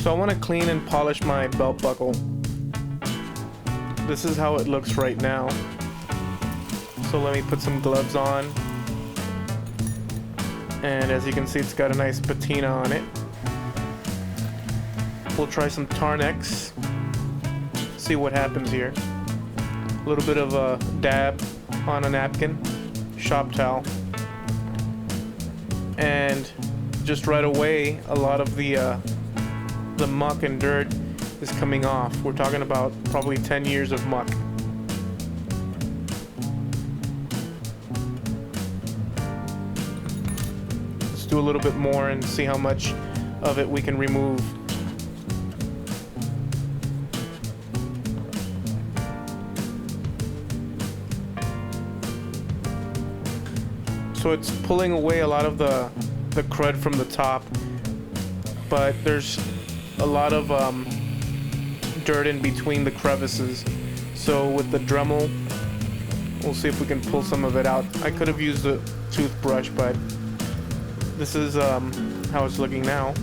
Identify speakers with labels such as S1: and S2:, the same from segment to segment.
S1: So I want to clean and polish my belt buckle. This is how it looks right now. So let me put some gloves on. And as you can see, it's got a nice patina on it. We'll try some Tarnex. See what happens here. A little bit of a dab on a napkin, shop towel. And just right away, a lot of the muck and dirt is coming off. We're talking about probably 10 years of muck. Let's do a little bit more and see how much of it we can remove. So it's pulling away a lot of the crud from the top, but there's a lot of dirt in between the crevices. So with the Dremel, we'll see if we can pull some of it out. I could have used a toothbrush, but this is how it's looking now.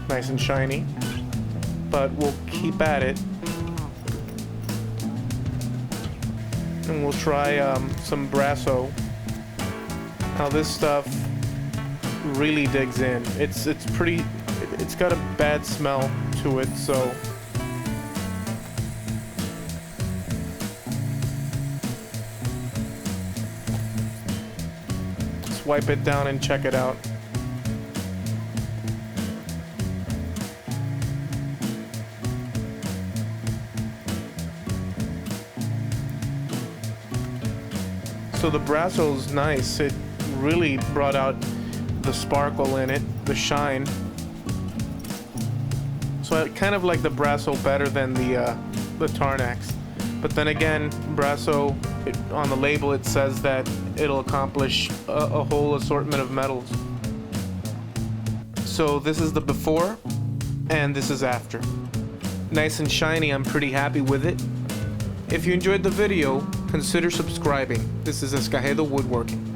S1: Nice and shiny. But we'll keep at it. And we'll try some Brasso. Now this stuff really digs in. It's pretty, it's got a bad smell to it, so just wipe it down and check it out. So the Brasso's nice. It really brought out the sparkle in it, the shine. So I kind of like the Brasso better than the Tarnex. But then again, Brasso, on the label it says that it'll accomplish a whole assortment of metals. So this is the before and this is after. Nice and shiny. I'm pretty happy with it. If you enjoyed the video, consider subscribing. This is Escajedo Woodworking.